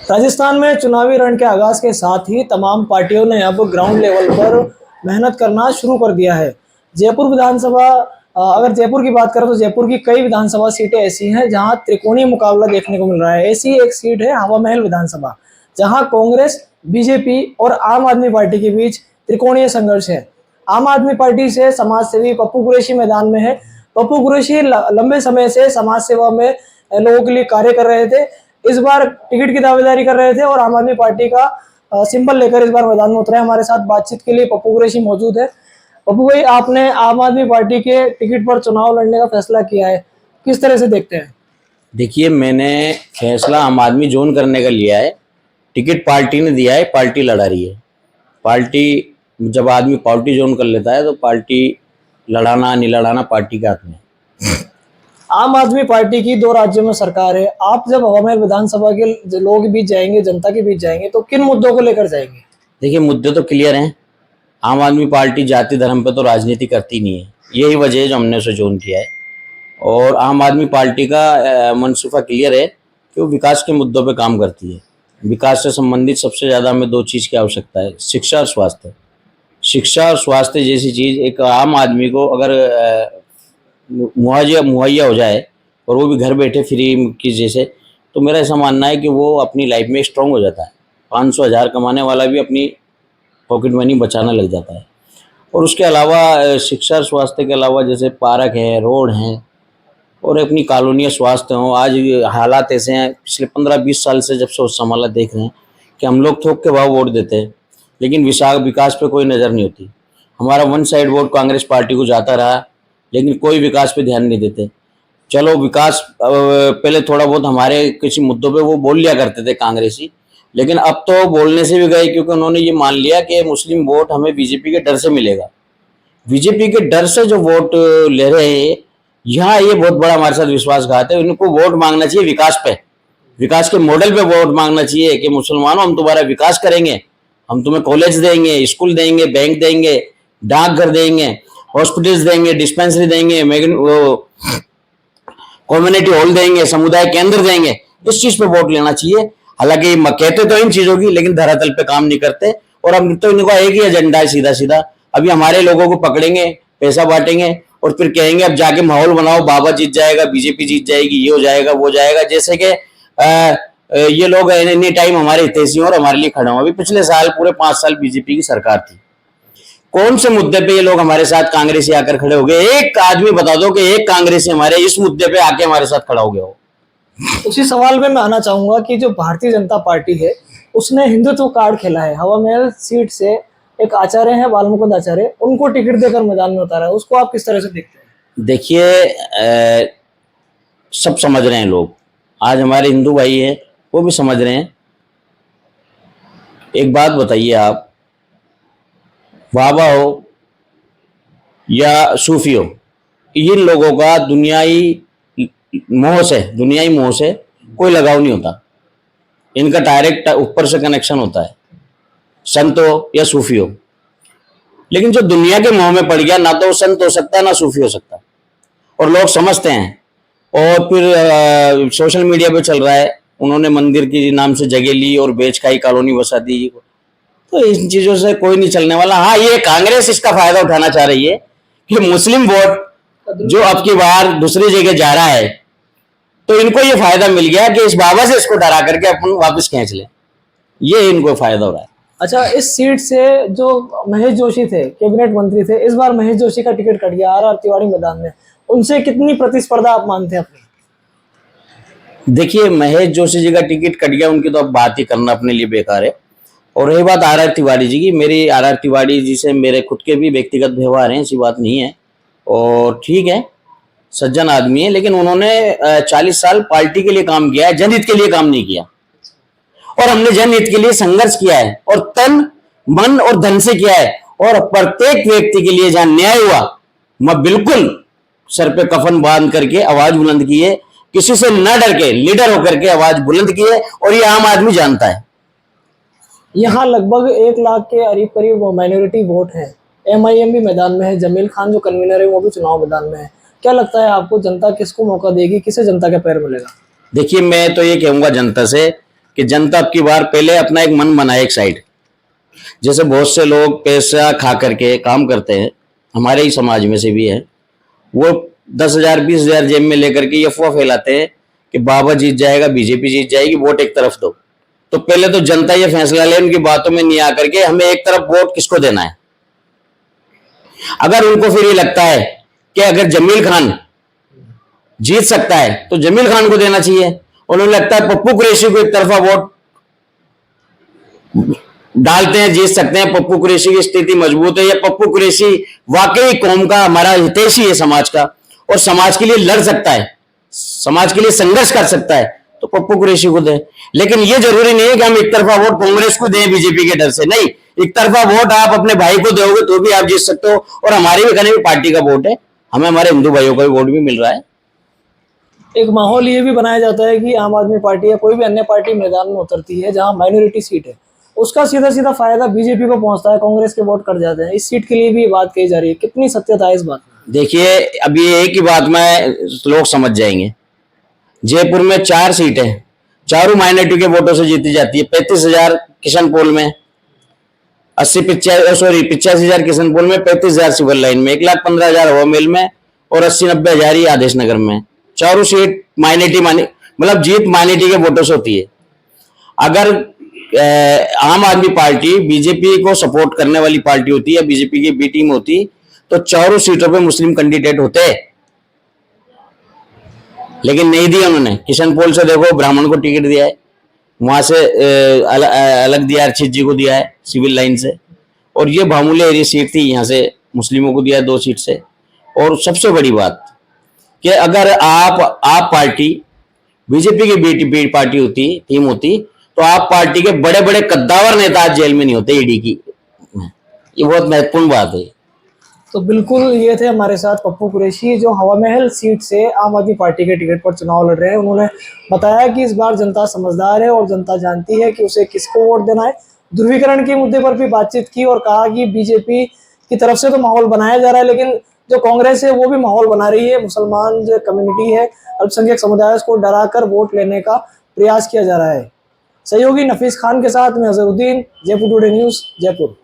राजस्थान में चुनावी रण के आगाज के साथ ही तमाम पार्टियों ने अब ग्राउंड लेवल पर मेहनत करना शुरू कर दिया है। जयपुर विधानसभा अगर जयपुर की बात करें तो जयपुर की कई विधानसभा सीटें ऐसी हैं जहां त्रिकोणीय मुकाबला देखने को मिल रहा है। ऐसी एक सीट है हवा महल विधानसभा, जहां कांग्रेस, बीजेपी और आम आदमी पार्टी के बीच त्रिकोणीय संघर्ष है। आम आदमी पार्टी से समाज सेवी पप्पू कुरैशी मैदान में है। पप्पू कुरैशी लंबे समय से समाज सेवा में लोगों के लिए कार्य कर रहे थे। इस बार टिकट की दावेदारी कर रहे थे और आम आदमी पार्टी का सिंबल लेकर इस बार मैदान में उतरे। हमारे साथ बातचीत के लिए पप्पू कुरैशी मौजूद है। पप्पू भाई, आपने आम आदमी पार्टी के टिकट पर चुनाव लड़ने का फैसला किया है, किस तरह से देखते हैं? देखिए, मैंने फैसला आम आदमी जोन करने का लिया है। टिकट पार्टी ने दिया है, पार्टी लड़ा रही है। पार्टी जब आदमी पार्टी जोन कर लेता है तो पार्टी लड़ाना नहीं लड़ाना पार्टी के हाथ में। आम आदमी पार्टी की 2 राज्यों में सरकार है। आप जब हवा महल विधानसभा के लोग बीच जाएंगे, जनता के बीच जाएंगे, तो किन मुद्दों को लेकर जाएंगे? देखिए, मुद्दे तो क्लियर हैं। आम आदमी पार्टी जाति धर्म पे तो राजनीति करती नहीं है। यही वजह है जो हमने उसे जोन किया है। और आम आदमी पार्टी का मनसूबा क्लियर है कि वो विकास के मुद्दों पे काम करती है। विकास से संबंधित सबसे ज़्यादा हमें 2 चीज़ की आवश्यकता है, शिक्षा और स्वास्थ्य। शिक्षा और स्वास्थ्य जैसी चीज़ एक आम आदमी को अगर मुहैया हो जाए और वो भी घर बैठे फ्री की जैसे, तो मेरा ऐसा मानना है कि वो अपनी लाइफ में स्ट्रांग हो जाता है। 500,000 कमाने वाला भी अपनी पॉकेट मनी बचाने लग जाता है। और उसके अलावा शिक्षा और स्वास्थ्य के अलावा जैसे पार्क है, रोड हैं और अपनी कॉलोनियाँ स्वास्थ्य हों। आज हालात ऐसे हैं, पिछले 15-20 साल से जब से संभाला देख रहे हैं कि हम लोग थोक के भाव वोट देते हैं, लेकिन विकास पे कोई नज़र नहीं होती। हमारा one side vote Congress party को जाता रहा, लेकिन कोई विकास पे ध्यान नहीं देते। चलो, विकास पहले थोड़ा बहुत हमारे किसी मुद्दों पे वो बोल लिया करते थे कांग्रेसी, लेकिन अब तो बोलने से भी गए, क्योंकि उन्होंने ये मान लिया कि मुस्लिम वोट हमें बीजेपी के डर से मिलेगा। बीजेपी के डर से जो वोट ले रहे हैं, यहाँ ये बहुत बड़ा हमारे साथ विश्वासघात है। इनको वोट मांगना चाहिए विकास पे, विकास के मॉडल पे वोट मांगना चाहिए कि मुसलमानों हम तुम्हारा विकास करेंगे, हम तुम्हें कॉलेज देंगे, स्कूल देंगे, बैंक देंगे, डाकघर देंगे, हॉस्पिटल्स देंगे, डिस्पेंसरी देंगे, कम्युनिटी हॉल देंगे, समुदाय केंद्र देंगे। इस चीज पे वोट लेना चाहिए। हालांकि कहते तो इन चीजों की, लेकिन धरातल पे काम नहीं करते। और अब तो इनको एक ही एजेंडा है, सीधा सीधा। अभी हमारे लोगों को पकड़ेंगे, पैसा बांटेंगे और फिर कहेंगे अब जाके माहौल बनाओ, बाबा जीत जाएगा, बीजेपी जीत जाएगी, ये हो जाएगा, वो जाएगा। जैसे कि ये लोग एनी टाइम हमारे हितैषी और हमारे लिए खड़े हों। अभी पिछले साल पूरे 5 साल बीजेपी की सरकार थी। कौन से मुद्दे पे ये लोग हमारे साथ कांग्रेसी आकर खड़े हो गए? एक आदमी बता दो कि एक कांग्रेसी हमारे इस मुद्दे पे आके हमारे साथ खड़ा हो गया हो। उसी सवाल में मैं आना चाहूंगा कि जो भारतीय जनता पार्टी है उसने हिंदुत्व कार्ड खेला है। हवा महल सीट से एक आचार्य हैं, बालमुकुंद आचार्य, उनको टिकट देकर मैदान में उतारा है। उसको आप किस तरह से देखते हैं? देखिए, सब समझ रहे हैं लोग। आज हमारे हिंदू भाई हैं, वो भी समझ रहे हैं। एक बात बताइए, आप बाबा हो या सूफी हो, इन लोगों का दुनियाई मोह से कोई लगाव नहीं होता। इनका डायरेक्ट ऊपर से कनेक्शन होता है, संत हो या सूफी हो। लेकिन जो दुनिया के मोह में पड़ गया, ना तो वो संत हो सकता है ना सूफी हो सकता, और लोग समझते हैं। और फिर सोशल मीडिया पे चल रहा है, उन्होंने मंदिर की नाम से जगह ली और बेच खाई कॉलोनी बसा दी। तो इन चीजों से कोई नहीं चलने वाला। हाँ, ये कांग्रेस इसका फायदा उठाना चाह रही है कि मुस्लिम वोट जो अब की बार दूसरी जगह जा रहा है, तो इनको ये फायदा मिल गया कि इस बाबा से इसको डरा करके अपन वापस खींच ले। ये इनको फायदा हो रहा है। अच्छा, इस सीट से जो महेश जोशी थे, कैबिनेट मंत्री थे, इस बार महेश जोशी का टिकट कट गया आर तिवारी मैदान में। उनसे कितनी प्रतिस्पर्धा आप मानते हैं अपनी? देखिए, महेश जोशी जी का टिकट कट गया, उनकी तो अब बात ही करना अपने लिए बेकार है। और रही बात आर तिवारी जी की, मेरी आर तिवारी जी से मेरे खुद के भी व्यक्तिगत व्यवहार हैं, ऐसी बात नहीं है। और ठीक है, सज्जन आदमी है, लेकिन उन्होंने 40 साल पार्टी के लिए काम किया है, जनहित के लिए काम नहीं किया। और हमने जनहित के लिए संघर्ष किया है, और तन मन और धन से किया है। और प्रत्येक व्यक्ति के लिए जहां न्याय हुआ, मैं बिल्कुल सर पे कफन बांध करके आवाज बुलंद की है, किसी से न डर के लीडर होकर के आवाज बुलंद की है। और ये आम आदमी जानता है। यहाँ लगभग 1 लाख के करीब माइनॉरिटी वोट है। MIM भी मैदान में है, जमील खान जो कन्वीनर है वो भी चुनाव मैदान में है। क्या लगता है आपको, जनता किसको मौका देगी, किसे जनता का पैर मिलेगा? देखिए, मैं तो ये कहूंगा जनता से कि जनता अब की बार पहले अपना एक मन बनाए एक साइड। जैसे बहुत से लोग पैसा खा करके काम करते हैं, हमारे ही समाज में से भी है, वो 10,000 20,000 जेब में लेकर के ये अफवाह फैलाते हैं कि बाबा जीत जाएगा, बीजेपी जीत जाएगी, वोट एक तरफ दो। तो पहले तो जनता ये फैसला ले, उनकी बातों में नहीं आकर के हमें एक तरफ वोट किसको देना है। अगर उनको फिर ये लगता है कि अगर जमील खान जीत सकता है तो जमील खान को देना चाहिए, उन्हें लगता है पप्पू कुरैशी को एक तरफा वोट डालते हैं, जीत सकते हैं, पप्पू कुरैशी की स्थिति मजबूत है, या पप्पू कुरैशी वाकई कौम का हमारा हितैषी है समाज का और समाज के लिए लड़ सकता है, समाज के लिए संघर्ष कर सकता है, तो पप्पू कुरैशी को दें। लेकिन ये जरूरी नहीं है कि हम एक तरफा वोट कांग्रेस को दें बीजेपी के डर से, नहीं, एक तरफा वोट आप अपने भाई को दोगे तो भी आप जीत सकते हो। और हमारी भी कहीं भी पार्टी का वोट है, हमें हमारे हिंदू भाइयों का भी वोट भी मिल रहा है। एक माहौल ये भी बनाया जाता है कि आम आदमी पार्टी या कोई भी अन्य पार्टी मैदान में उतरती है जहां माइनॉरिटी सीट है, उसका सीधा सीधा फायदा बीजेपी को पहुंचता है, कांग्रेस के वोट कट जाते हैं। इस सीट के लिए भी बात कही जा रही है, कितनी सत्यता है इस बात में? देखिए, अभी एक ही बात में लोग समझ जाएंगे। जयपुर में 4 सीटें, चारों माइनॉरिटी के वोटों से जीती जाती है। 35,000 किशनपोल में, 85,000 किशनपोल में, 35,000 सिविल लाइन में, 1,15,000 हवा महल में और 80-90,000 ही आदेश नगर में। चारों सीट माइनॉरिटी मतलब जीत माइनॉरिटी के वोटों से होती है। अगर आम आदमी पार्टी बीजेपी को सपोर्ट करने वाली पार्टी होती है, बीजेपी की बी टीम होती, तो चारों सीटों पे मुस्लिम कैंडिडेट होते, लेकिन नहीं दिया उन्होंने। किशनपोल से देखो, ब्राह्मण को टिकट दिया है, वहां से अलग दिया, अर्चित जी को दिया है सिविल लाइन से, और ये भामूले एरिया सीट थी, यहाँ से मुस्लिमों को दिया है 2 सीट से। और सबसे बड़ी बात कि अगर आप पार्टी बीजेपी की बी पार्टी होती, टीम होती, तो आप पार्टी के बड़े बड़े कद्दावर नेता आज जेल में नहीं होते ईडी की। ये बहुत महत्वपूर्ण बात है। तो बिल्कुल ये थे हमारे साथ पप्पू कुरैशी, जो हवा महल सीट से आम आदमी पार्टी के टिकट पर चुनाव लड़ रहे हैं। उन्होंने बताया कि इस बार जनता समझदार है और जनता जानती है कि उसे किसको वोट देना है। ध्रुवीकरण के मुद्दे पर भी बातचीत की और कहा कि बीजेपी की तरफ से तो माहौल बनाया जा रहा है, लेकिन जो कांग्रेस है वो भी माहौल बना रही है। मुसलमान जो कम्युनिटी है, अल्पसंख्यक समुदाय, उसको डरा कर वोट लेने का प्रयास किया जा रहा है। सहयोगी नफीस खान के साथ मैं अजहरुद्दीन, जयपुर टुडे न्यूज़, जयपुर।